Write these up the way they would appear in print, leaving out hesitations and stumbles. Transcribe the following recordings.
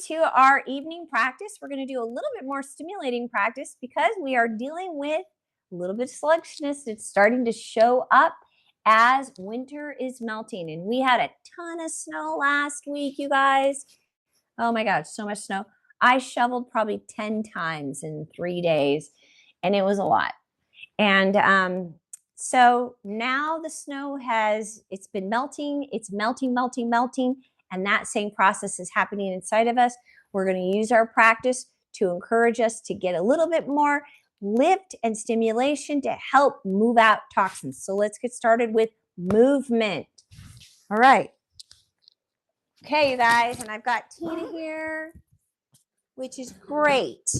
to our evening practice. We're going to do a little bit more stimulating practice because we are dealing with a little bit of sluggishness. It's starting to show up as winter is melting. And we had a ton of snow last week, you guys. Oh my gosh, so much snow. I shoveled probably 10 times in 3 days, and it was a lot. And so now the snow it's been melting. It's melting, melting, melting. And that same process is happening inside of us. We're going to use our practice to encourage us to get a little bit more lift and stimulation to help move out toxins. So let's get started with movement. All right. Okay, you guys, and I've got Tina here, which is great.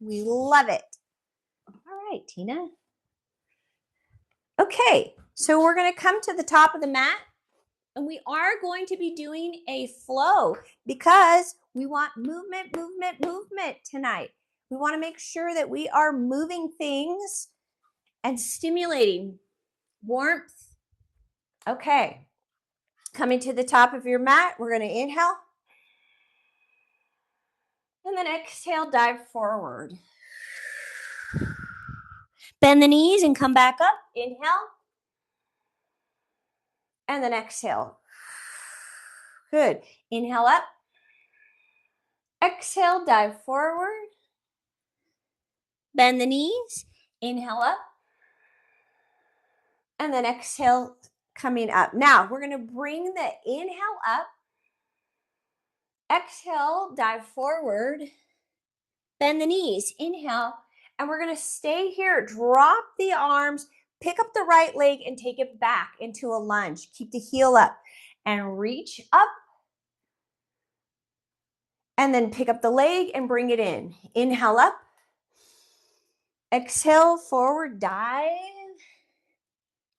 We love it. All right, Tina. Okay, so we're going to come to the top of the mat, and we are going to be doing a flow because we want movement, movement, movement tonight. We want to make sure that we are moving things and stimulating warmth. Okay, coming to the top of your mat, we're going to inhale. And then exhale, dive forward. Bend the knees and come back up. Inhale. And then exhale. Good. Inhale up. Exhale, dive forward. Bend the knees. Inhale up. And then exhale, coming up. Now, we're going to bring the inhale up. Exhale, dive forward. Bend the knees. Inhale. And we're going to stay here. Drop the arms. Pick up the right leg and take it back into a lunge. Keep the heel up. And reach up. And then pick up the leg and bring it in. Inhale up. Exhale, forward, dive.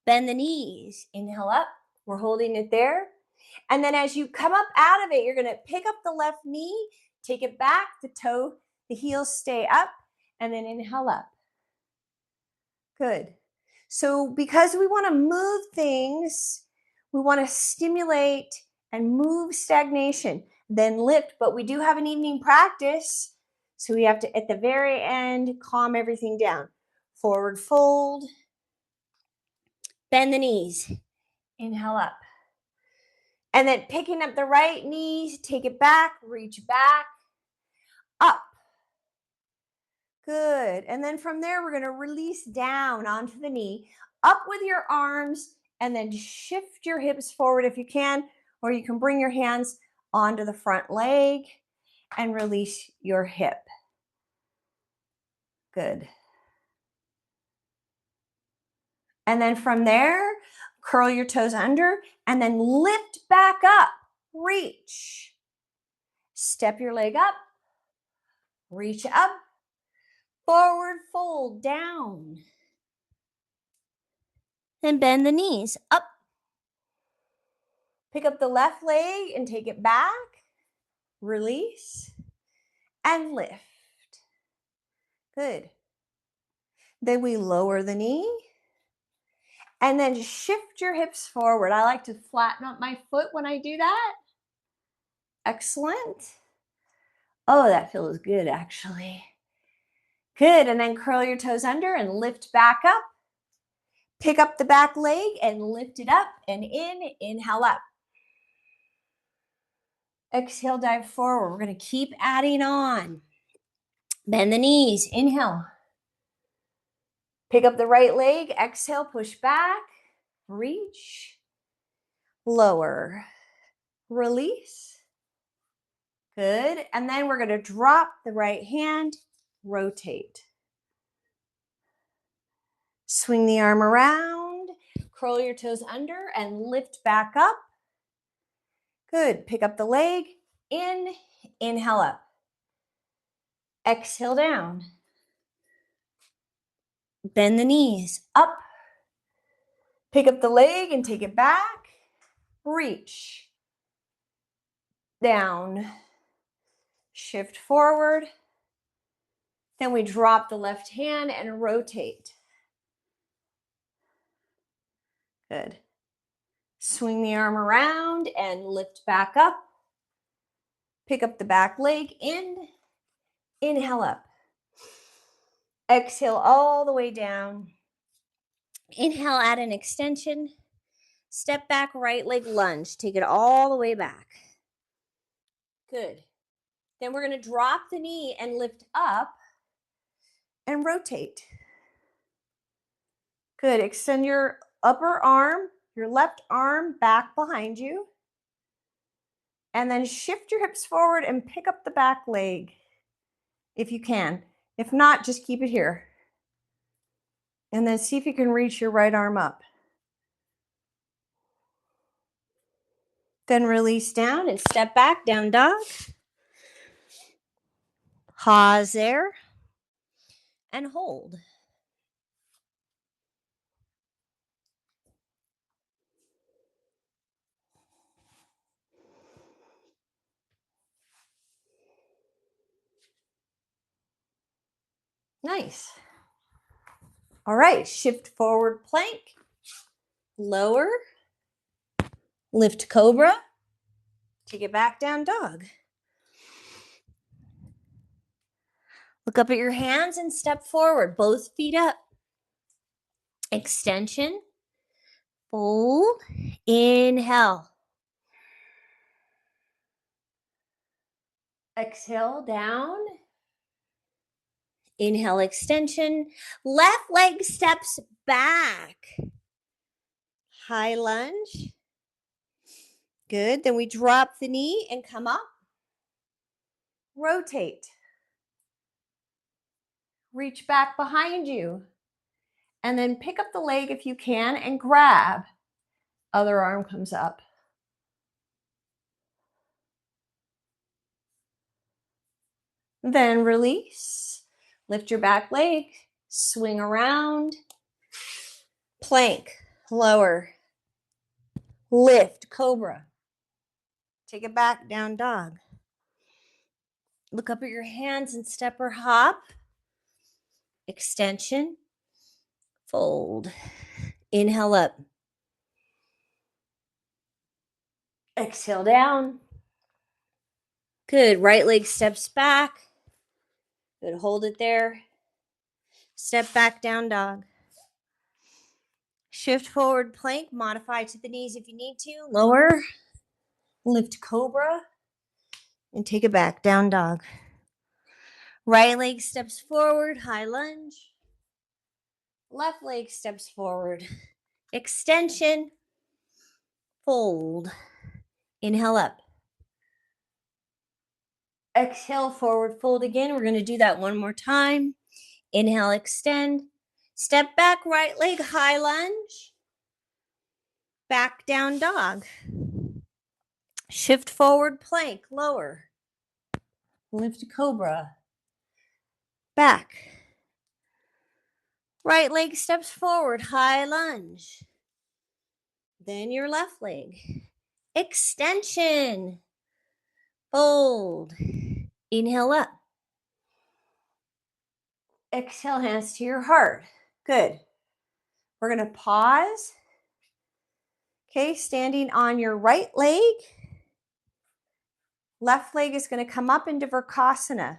Bend the knees. Inhale up. We're holding it there. And then as you come up out of it, you're going to pick up the left knee, take it back, the heels stay up, and then inhale up. Good. So because we want to move things, we want to stimulate and move stagnation, then lift. But we do have an evening practice, so we have to, at the very end, calm everything down. Forward fold. Bend the knees. Inhale up. And then picking up the right knee, take it back, reach back, up. Good. And then from there, we're going to release down onto the knee, up with your arms, and then shift your hips forward if you can, or you can bring your hands onto the front leg and release your hip. Good. And then from there, curl your toes under and then lift back up. Reach. Step your leg up. Reach up. Forward fold down. And bend the knees up. Pick up the left leg and take it back. Release. And lift. Good. Then we lower the knee. And then shift your hips forward. I like to flatten up my foot when I do that. Excellent. Oh, that feels good, actually. Good. And then curl your toes under and lift back up. Pick up the back leg and lift it up and in. Inhale up. Exhale, dive forward. We're going to keep adding on. Bend the knees. Inhale. Pick up the right leg. Exhale, push back. Reach. Lower. Release. Good. And then we're going to drop the right hand. Rotate. Swing the arm around. Curl your toes under and lift back up. Good. Pick up the leg. In. Inhale up. Exhale down. Bend the knees. Up. Pick up the leg and take it back. Reach. Down. Shift forward. Then we drop the left hand and rotate. Good. Swing the arm around and lift back up. Pick up the back leg in. Inhale up. Exhale all the way down. Inhale, add an extension. Step back, right leg lunge. Take it all the way back. Good. Then we're going to drop the knee and lift up and rotate. Good. Extend your upper arm, your left arm back behind you. And then shift your hips forward and pick up the back leg if you can. If not, just keep it here. And then see if you can reach your right arm up. Then release down and step back, down dog. Pause there and hold. Nice. All right, shift forward plank, lower, lift cobra, take it back, down dog. Look up at your hands and step forward, both feet up. Extension, fold, inhale. Exhale, down. Inhale, extension. Left leg steps back. High lunge. Good. Then we drop the knee and come up. Rotate. Reach back behind you. And then pick up the leg if you can and grab. Other arm comes up. Then release. Lift your back leg. Swing around. Plank. Lower. Lift. Cobra. Take it back, down dog. Look up at your hands and step or hop. Extension. Fold. Inhale up. Exhale down. Good. Right leg steps back. Good. Hold it there. Step back, down dog. Shift forward plank. Modify to the knees if you need to. Lower. Lift cobra. And take it back, down dog. Right leg steps forward. High lunge. Left leg steps forward. Extension. Fold. Inhale up. Exhale, forward fold again. We're going to do that one more time. Inhale, extend. Step back, right leg, high lunge. Back, down dog. Shift forward, plank, lower. Lift cobra. Back. Right leg steps forward, high lunge. Then your left leg. Extension. Fold. Inhale up. Exhale, hands to your heart. Good. We're going to pause. Okay, standing on your right leg. Left leg is going to come up into Vrksasana.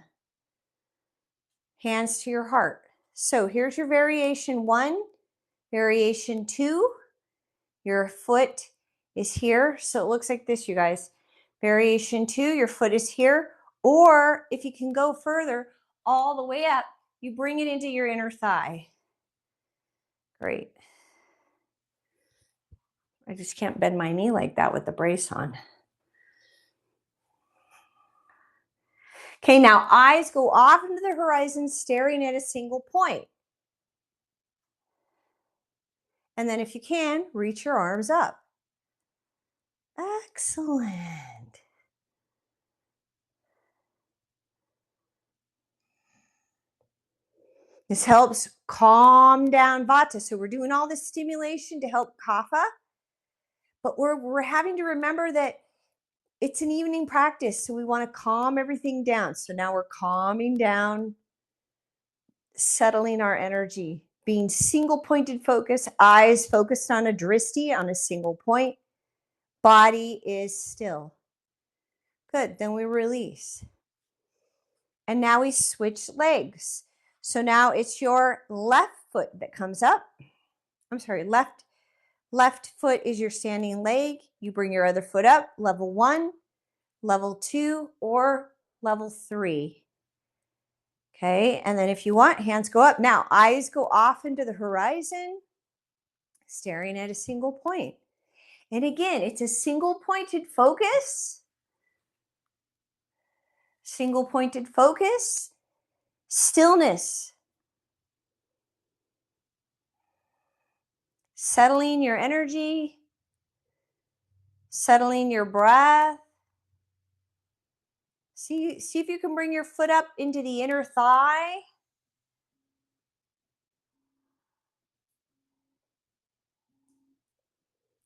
Hands to your heart. So here's your variation 1. Variation 2. Your foot is here. So it looks like this, you guys. Variation 2, your foot is here. Or if you can go further, all the way up, you bring it into your inner thigh. Great. I just can't bend my knee like that with the brace on. Okay, now eyes go off into the horizon, staring at a single point. And then if you can, reach your arms up. Excellent. This helps calm down Vata. So we're doing all this stimulation to help Kapha. But we're having to remember that it's an evening practice. So we want to calm everything down. So now we're calming down, settling our energy, being single pointed focus, eyes focused on a drishti, on a single point. Body is still. Good, then we release. And now we switch legs. So now it's your left foot that comes up. I'm sorry, left foot is your standing leg. You bring your other foot up, level 1, level 2, or level 3. Okay, and then if you want, hands go up. Now, eyes go off into the horizon, staring at a single point. And again, it's a single pointed focus. Single pointed focus. Stillness. Settling your energy. Settling your breath. See if you can bring your foot up into the inner thigh.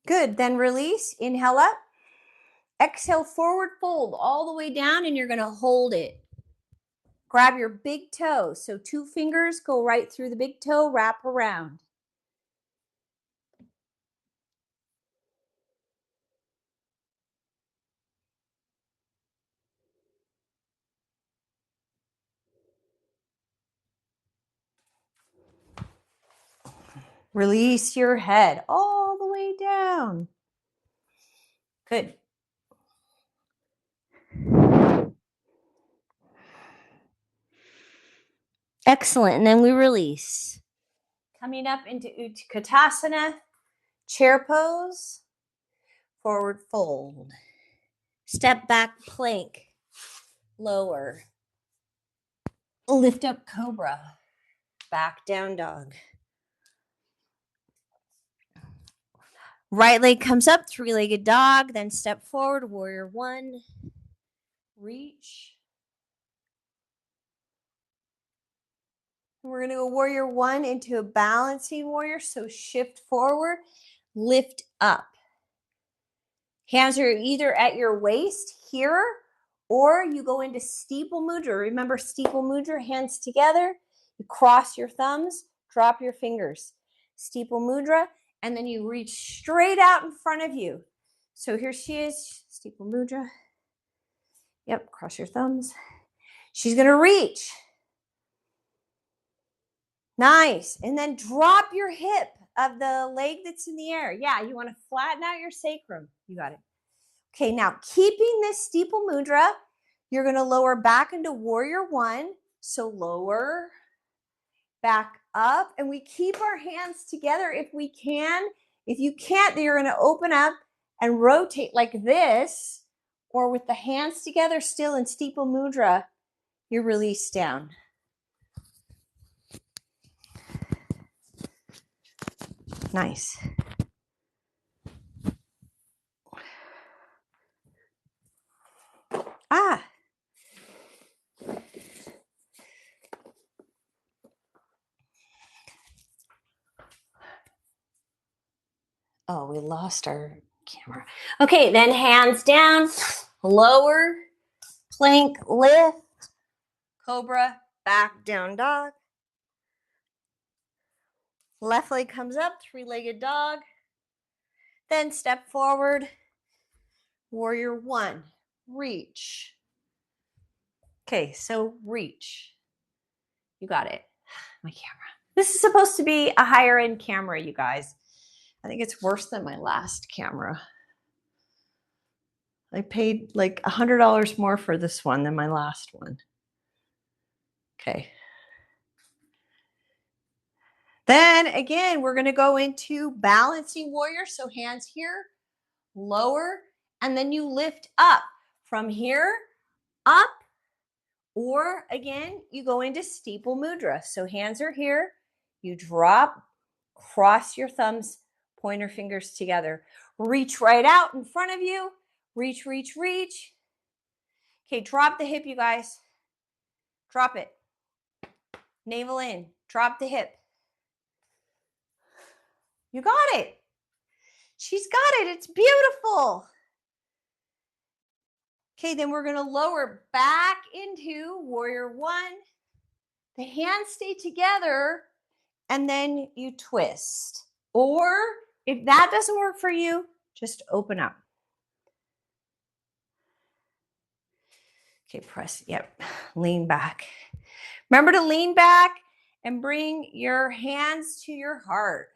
Good, then release, inhale up. Exhale, forward fold all the way down, and you're gonna hold it. Grab your big toe. So 2 fingers go right through the big toe, wrap around. Release your head all the way down. Good. Excellent. And then we release. Coming up into Utkatasana, chair pose, forward fold. Step back plank, lower. Lift up cobra, back down dog. Right leg comes up, 3-legged dog, then step forward, warrior 1. Reach. We're going to go warrior 1 into a balancing warrior. So shift forward, lift up. Hands are either at your waist here, or you go into steeple mudra. Remember steeple mudra, hands together. You cross your thumbs, drop your fingers. Steeple mudra, and then you reach straight out in front of you. So here she is, steeple mudra. Yep, cross your thumbs. She's going to reach. Nice. And then drop your hip of the leg that's in the air. Yeah, you want to flatten out your sacrum. You got it. Okay, now keeping this steeple mudra, you're going to lower back into warrior 1. So lower, back up, and we keep our hands together if we can. If you can't, then you're going to open up and rotate like this, or with the hands together still in steeple mudra, you release down. Nice. Ah. Oh, we lost our camera. Okay, then hands down, lower, plank, lift, cobra, back down dog. Left leg comes up, 3-legged dog. Then step forward, warrior 1, reach. Okay, so reach. You got it. My camera. This is supposed to be a higher end camera, you guys. I think it's worse than my last camera. I paid like $100 more for this one than my last one. Okay. Then again, we're going to go into balancing warrior. So hands here, lower, and then you lift up from here, up, or again, you go into steeple mudra. So hands are here, you drop, cross your thumbs, pointer fingers together. Reach right out in front of you. Reach, reach, reach. Okay, drop the hip, you guys. Drop it. Navel in. Drop the hip. You got it. She's got it. It's beautiful. Okay, then we're going to lower back into warrior 1. The hands stay together, and then you twist. Or if that doesn't work for you, just open up. Okay, press, yep, lean back. Remember to lean back and bring your hands to your heart.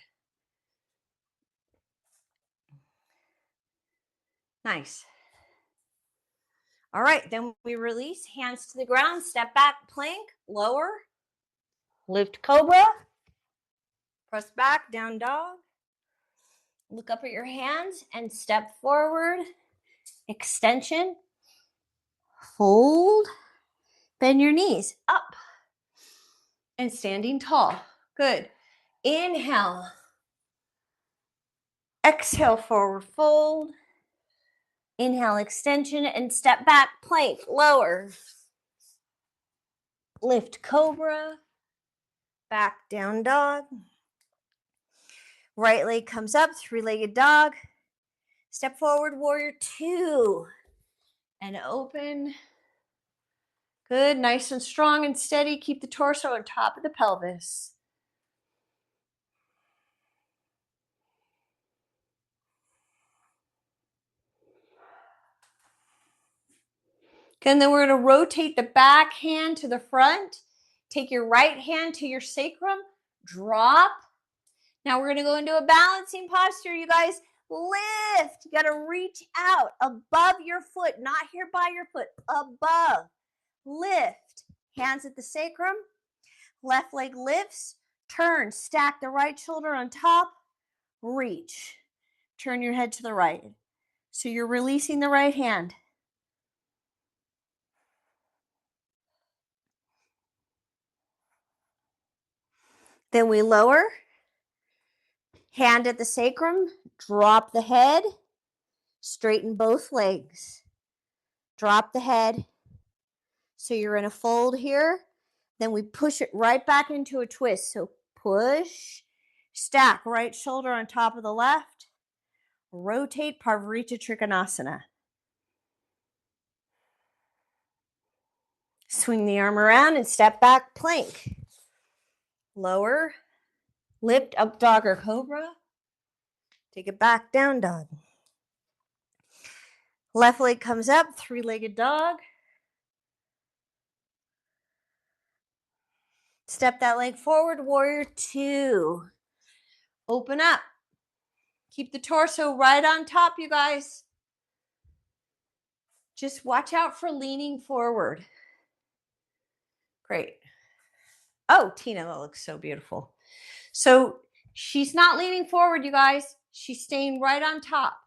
Nice. All right, then we release, hands to the ground, step back, plank, lower, lift cobra, press back, down dog. Look up at your hands and step forward, extension, fold, bend your knees, up, and standing tall. Good. Inhale. Exhale, forward fold. Inhale, extension, and step back, plank, lower. Lift cobra, back down dog. Right leg comes up, three-legged dog. Step forward, warrior two. And open. Good, nice and strong and steady. Keep the torso on top of the pelvis. Okay, and then we're going to rotate the back hand to the front. Take your right hand to your sacrum. Drop. Now we're going to go into a balancing posture, you guys. Lift. You got to reach out above your foot, not here by your foot, above. Lift. Hands at the sacrum. Left leg lifts. Turn. Stack the right shoulder on top. Reach. Turn your head to the right. So you're releasing the right hand. Then we lower. Hand at the sacrum. Drop the head. Straighten both legs. Drop the head. So you're in a fold here. Then we push it right back into a twist. So push, stack right shoulder on top of the left. Rotate Parvarita Trikonasana. Swing the arm around and step back, plank. Lower, lift, up dog or cobra. Take it back, down dog. Left leg comes up, three-legged dog. Step that leg forward, warrior two. Open up. Keep the torso right on top, you guys. Just watch out for leaning forward. Great. Oh, Tina, that looks so beautiful. So she's not leaning forward, you guys. She's staying right on top.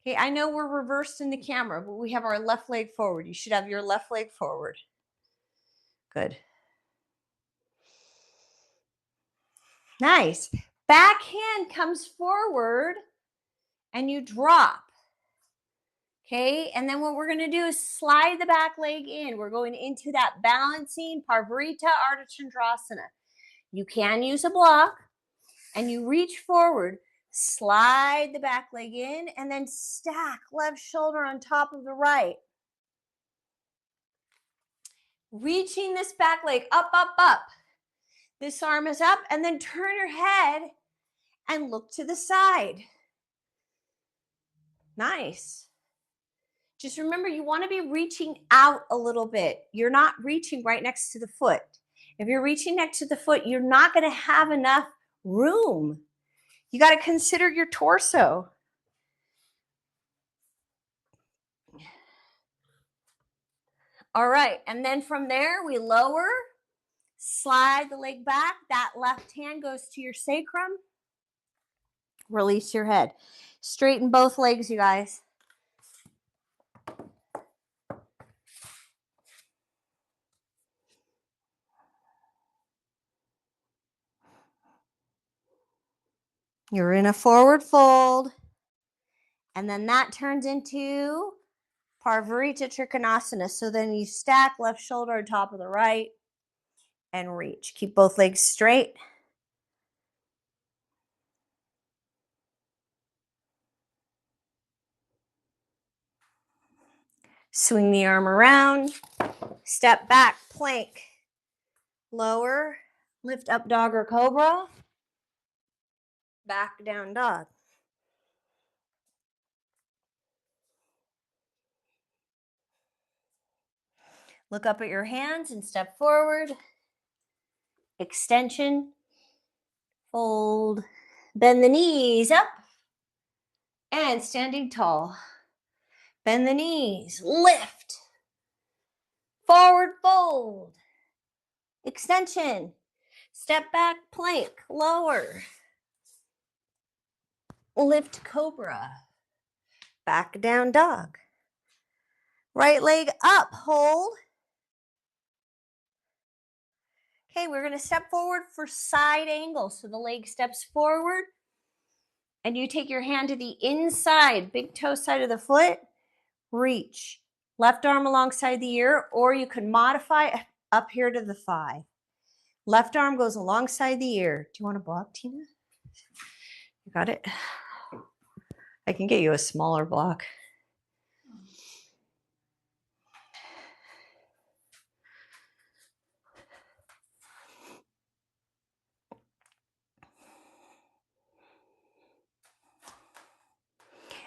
Okay, I know we're reversed in the camera, but we have our left leg forward. You should have your left leg forward. Good. Nice. Back hand comes forward and you drop. Okay, and then what we're going to do is slide the back leg in. We're going into that balancing Parvarita Ardha Chandrasana. You can use a block and you reach forward, slide the back leg in, and then stack left shoulder on top of the right. Reaching this back leg up, up, up. This arm is up, and then turn your head and look to the side. Nice. Just remember, you want to be reaching out a little bit. You're not reaching right next to the foot. If you're reaching next to the foot, you're not going to have enough room. You got to consider your torso. All right, and then from there, we lower, slide the leg back. That left hand goes to your sacrum. Release your head. Straighten both legs, you guys. You're in a forward fold. And then that turns into Parvarita Trikonasana. So then you stack left shoulder on top of the right and reach. Keep both legs straight. Swing the arm around. Step back, plank. Lower, lift up dog or cobra. Back down dog. Look up at your hands and step forward. Extension. Fold. Bend the knees up. And standing tall. Bend the knees. Lift. Forward fold. Extension. Step back plank. Lower. Lift cobra. Back down dog. Right leg up. Hold. Okay, we're going to step forward for side angle. So the leg steps forward. And you take your hand to the inside, big toe side of the foot. Reach. Left arm alongside the ear, or you can modify up here to the thigh. Left arm goes alongside the ear. Do you want a block, Tina? You got it? I can get you a smaller block.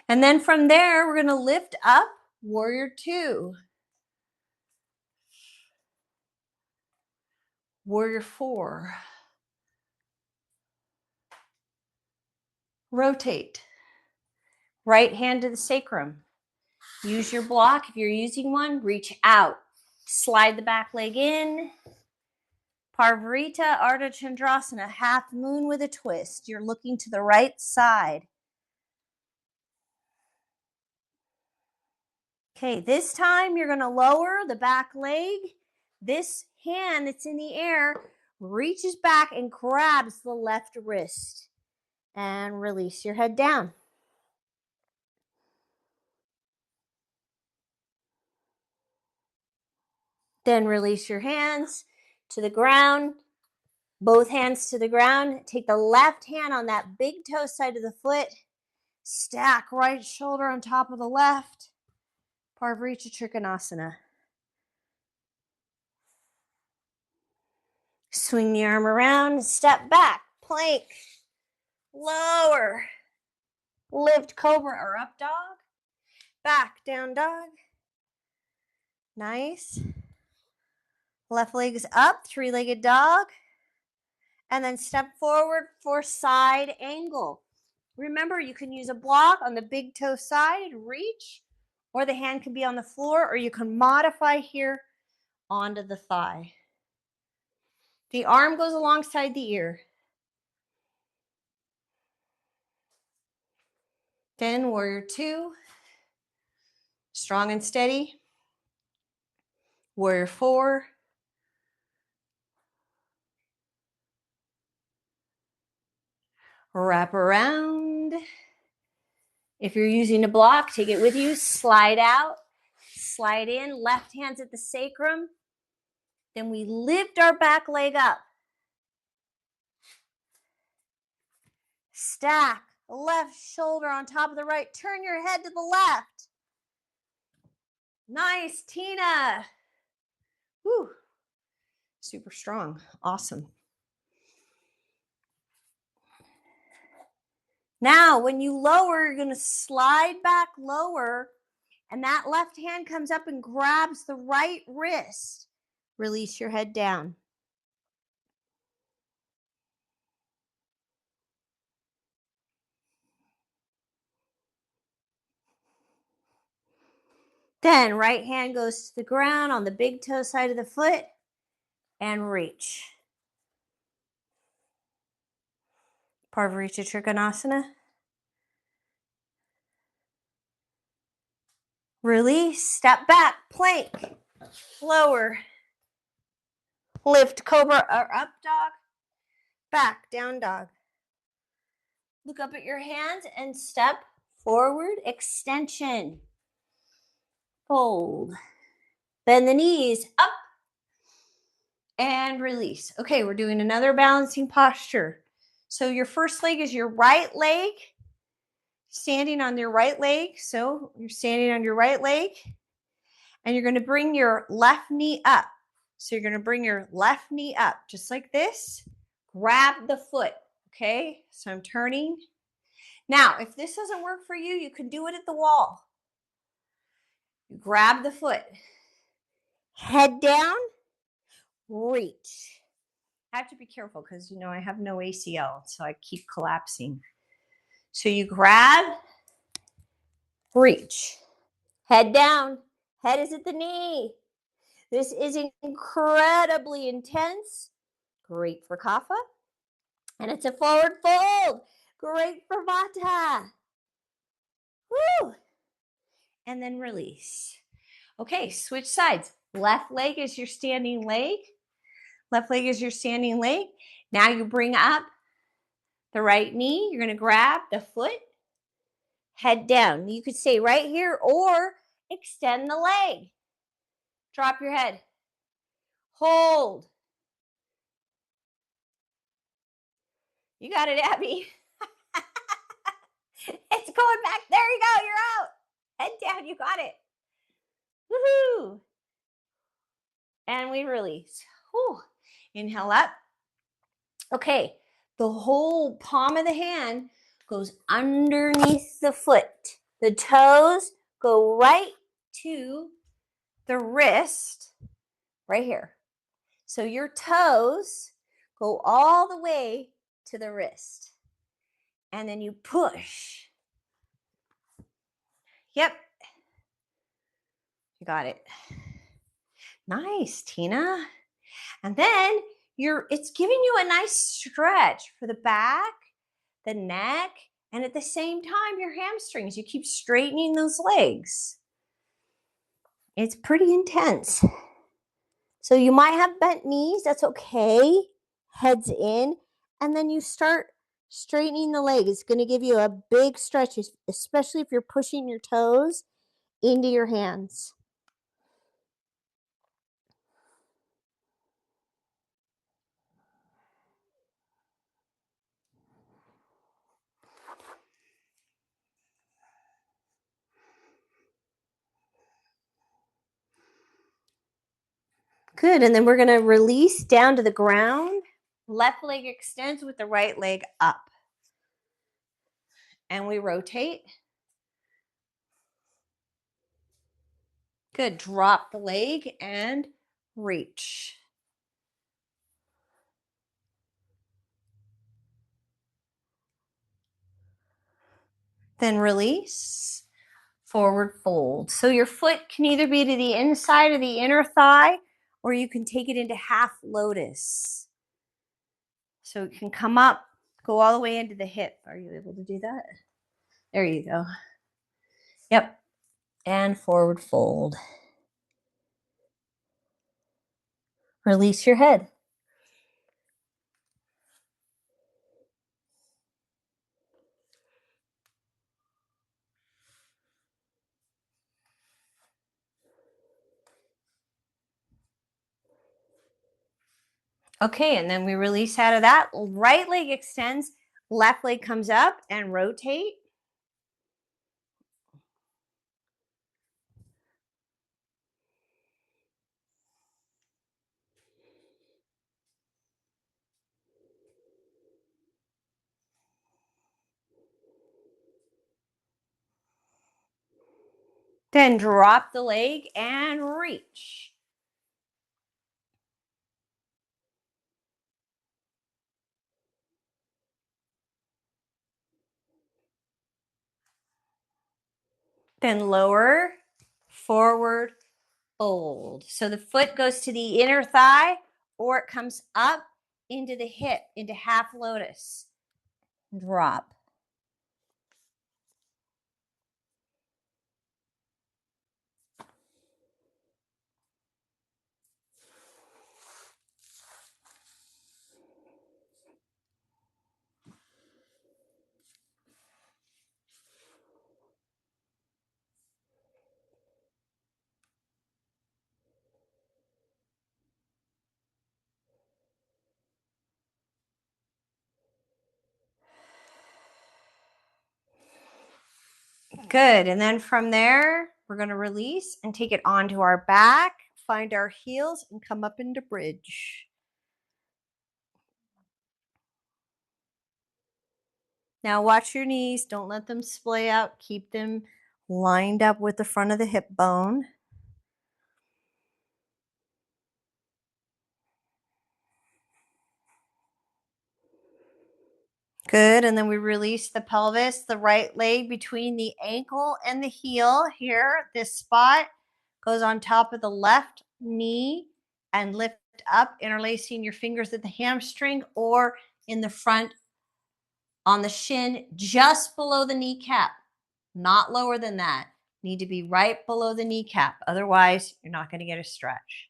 And then from there, we're going to lift up, warrior two. Warrior four. Rotate. Right hand to the sacrum. Use your block. If you're using one, reach out. Slide the back leg in. Parvarita, Ardha Chandrasana, half moon with a twist. You're looking to the right side. Okay, this time you're going to lower the back leg. This hand that's in the air reaches back and grabs the left wrist. And release your head down. Then release your hands to the ground. Both hands to the ground. Take the left hand on that big toe side of the foot. Stack right shoulder on top of the left. Parvarita Trikonasana. Swing the arm around, step back, plank, lower, lift cobra or up dog, back down dog. Nice. Left leg is up, three-legged dog. And then step forward for side angle. Remember, you can use a block on the big toe side, reach, or the hand can be on the floor, or you can modify here onto the thigh. The arm goes alongside the ear. Then warrior two, strong and steady. Warrior four. Wrap around. If you're using a block, take it with you. Slide out, slide in. Left hand's at the sacrum. Then we lift our back leg up. Stack left shoulder on top of the right. Turn your head to the left. Nice, Tina. Whew. Super strong. Awesome. Now, when you lower, you're going to slide back lower, and that left hand comes up and grabs the right wrist. Release your head down. Then right hand goes to the ground on the big toe side of the foot and reach. Parvarita Trikonasana. Release, step back, plank, lower, lift cobra or up dog, back down dog. Look up at your hands and step forward, extension. Fold. Bend the knees up and release. Okay, we're doing another balancing posture. So your first leg is your right leg, standing on your right leg. So you're standing on your right leg, and you're going to bring your left knee up. So you're going to bring your left knee up just like this. Grab the foot. Okay, so I'm turning. Now, if this doesn't work for you, you can do it at the wall. You grab the foot. Head down, reach. I have to be careful because, you know, I have no ACL, so I keep collapsing. So you grab, reach, head down, head is at the knee. This is incredibly intense. Great for Kapha. And it's a forward fold. Great for Vata. Woo! And then release. Okay, switch sides. Left leg is your standing leg. Left leg is your standing leg. Now you bring up the right knee. You're going to grab the foot. Head down. You could stay right here or extend the leg. Drop your head. Hold. You got it, Abby. It's going back. There you go. You're out. Head down. You got it. Woohoo. And we release. Whew. Inhale up. Okay. The whole palm of the hand goes underneath the foot. The toes go right to the wrist right here. So your toes go all the way to the wrist. And then you push. Yep. You got it. Nice, Tina. And then it's giving you a nice stretch for the back, the neck, and at the same time, your hamstrings. You keep straightening those legs. It's pretty intense. So you might have bent knees. That's okay. Heads in. And then you start straightening the leg. It's going to give you a big stretch, especially if you're pushing your toes into your hands. Good. And then we're going to release down to the ground. Left leg extends with the right leg up. And we rotate. Good. Drop the leg and reach. Then release. Forward fold. So your foot can either be to the inside of the inner thigh, or you can take it into half lotus. So it can come up, go all the way into the hip. Are you able to do that? There you go. Yep. And forward fold. Release your head. Okay, and then we release out of that. Right leg extends, left leg comes up and rotate. Then drop the leg and reach. Then lower, forward, fold. So the foot goes to the inner thigh or it comes up into the hip, into half lotus. Drop. Good. And then from there, we're going to release and take it onto our back, find our heels, and come up into bridge. Now watch your knees. Don't let them splay out. Keep them lined up with the front of the hip bone. Good. And then we release the pelvis, the right leg between the ankle and the heel here. This spot goes on top of the left knee and lift up, interlacing your fingers at the hamstring or in the front on the shin, just below the kneecap, not lower than that. Need to be right below the kneecap. Otherwise, you're not going to get a stretch.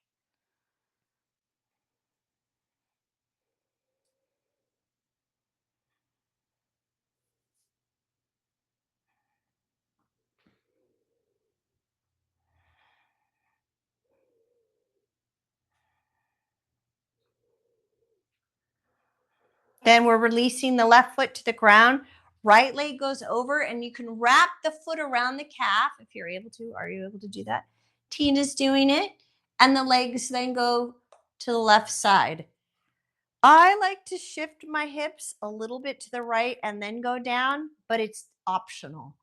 Then we're releasing the left foot to the ground. Right leg goes over and you can wrap the foot around the calf if you're able to. Are you able to do that? Tina's doing it. And the legs then go to the left side. I like to shift my hips a little bit to the right and then go down, but it's optional.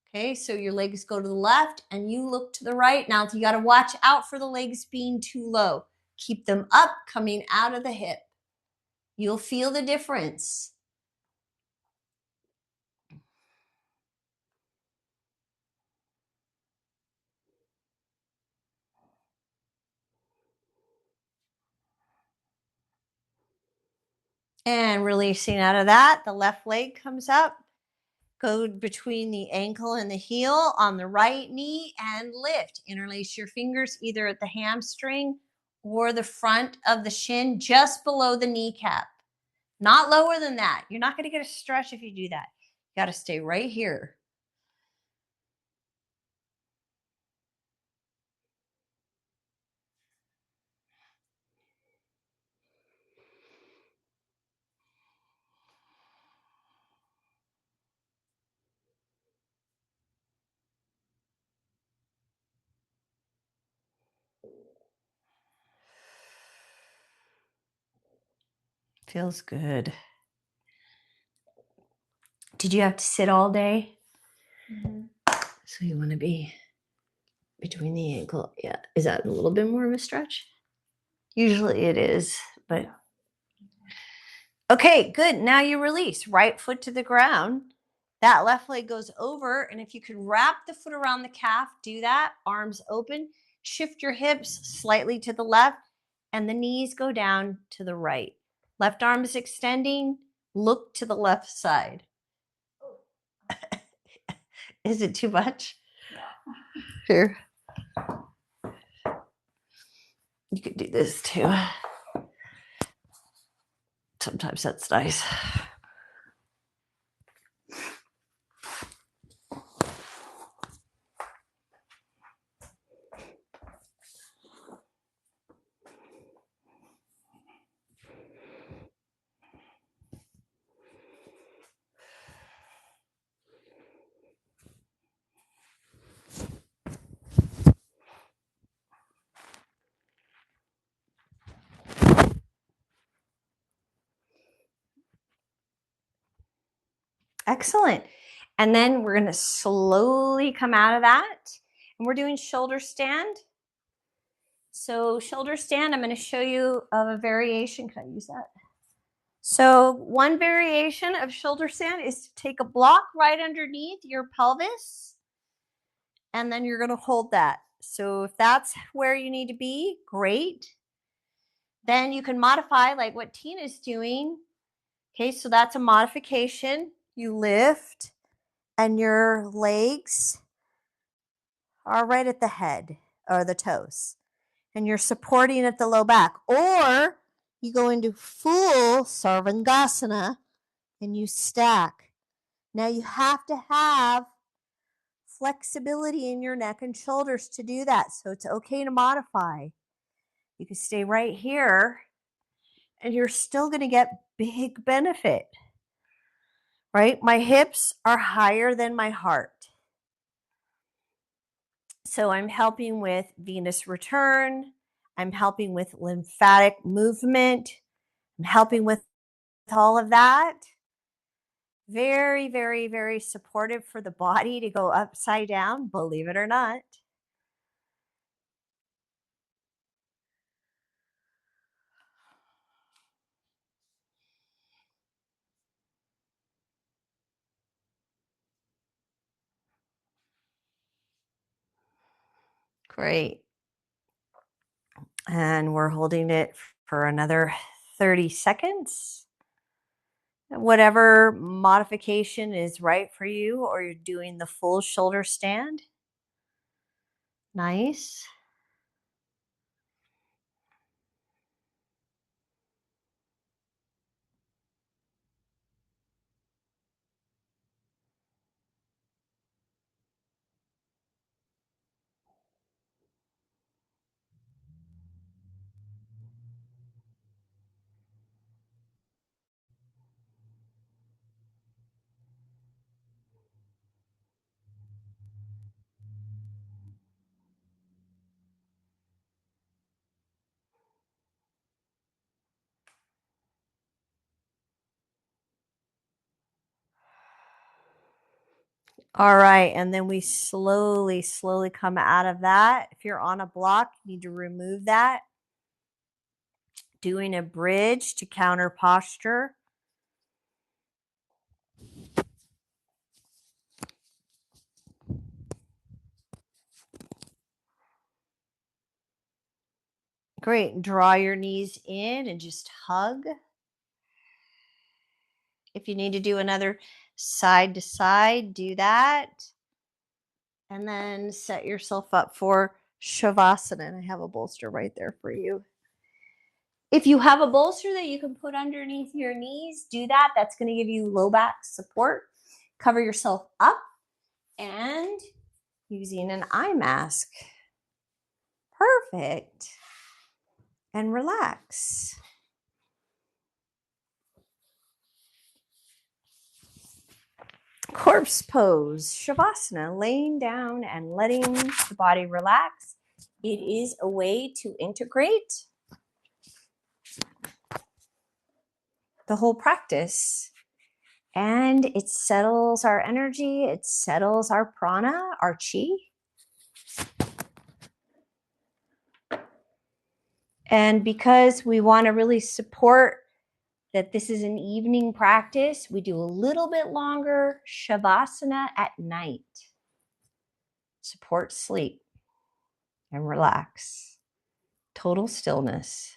Okay, so your legs go to the left and you look to the right. Now you got to watch out for the legs being too low. Keep them up, coming out of the hip. You'll feel the difference. And releasing out of that, the left leg comes up. Go between the ankle and the heel on the right knee and lift. Interlace your fingers either at the hamstring or the front of the shin, just below the kneecap. Not lower than that. You're not going to get a stretch if you do that. You got to stay right here. Feels good. Did you have to sit all day? Mm-hmm. So you want to be between the ankle. Yeah. Is that a little bit more of a stretch? Usually it is, but okay, good. Now you release. Right foot to the ground. That left leg goes over. And if you could wrap the foot around the calf, do that. Arms open. Shift your hips slightly to the left and the knees go down to the right. Left arm is extending. Look to the left side. Is it too much? Here. You could do this too. Sometimes that's nice. Excellent. And then we're going to slowly come out of that. And we're doing shoulder stand. So shoulder stand, I'm going to show you a variation. Can I use that? So one variation of shoulder stand is to take a block right underneath your pelvis. And then you're going to hold that. So if that's where you need to be, great. Then you can modify like what Tina's doing. Okay, so that's a modification. You lift and your legs are right at the head or the toes. And you're supporting at the low back. Or you go into full Sarvangasana and you stack. Now you have to have flexibility in your neck and shoulders to do that. So it's okay to modify. You can stay right here and you're still going to get big benefit. Right? My hips are higher than my heart. So I'm helping with venous return. I'm helping with lymphatic movement. I'm helping with all of that. Very, very, very supportive for the body to go upside down, believe it or not. Great. And we're holding it for another 30 seconds. Whatever modification is right for you, or you're doing the full shoulder stand. Nice. All right, and then we slowly come out of that. If you're on a block, you need to remove that. Doing a bridge to counter posture. Great. Draw your knees in and just hug. If you need to do another side to side, do that. And then set yourself up for Shavasana. And I have a bolster right there for you. If you have a bolster that you can put underneath your knees, do that. That's going to give you low back support. Cover yourself up and using an eye mask. Perfect. And relax. Corpse pose, Shavasana, laying down and letting the body relax. It is a way to integrate the whole practice. And it settles our energy, it settles our prana, our chi. And because we want to really support that this is an evening practice, we do a little bit longer Shavasana at night. Support sleep and relax. Total stillness.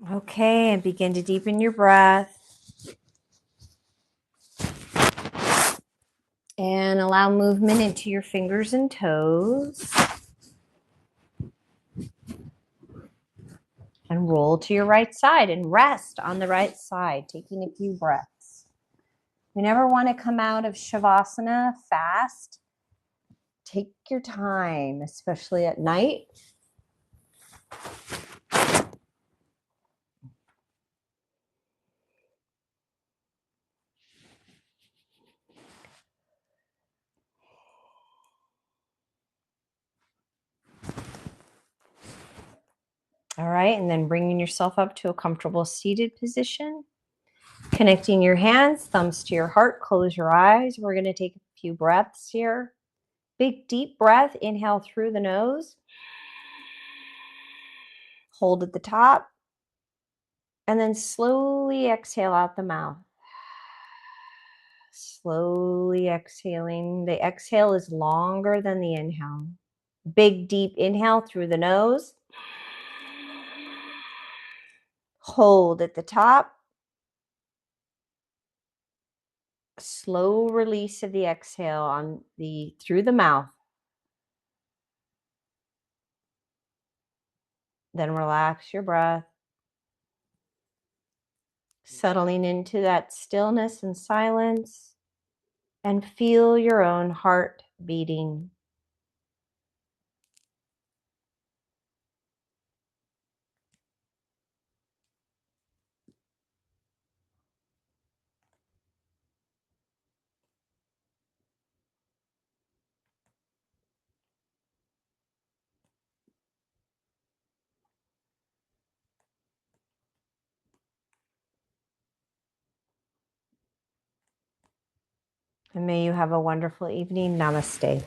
Okay, and begin to deepen your breath. And allow movement into your fingers and toes. And roll to your right side and rest on the right side, taking a few breaths. We never want to come out of Shavasana fast. Take your time, especially at night. All right, and then bringing yourself up to a comfortable seated position. Connecting your hands, thumbs to your heart, close your eyes. We're going to take a few breaths here. Big, deep breath. Inhale through the nose. Hold at the top. And then slowly exhale out the mouth. Slowly exhaling. The exhale is longer than the inhale. Big, deep inhale through the nose. Hold at the top. Slow release of the exhale on through the mouth. Then relax your breath. Settling into that stillness and silence, and feel your own heart beating. And may you have a wonderful evening. Namaste.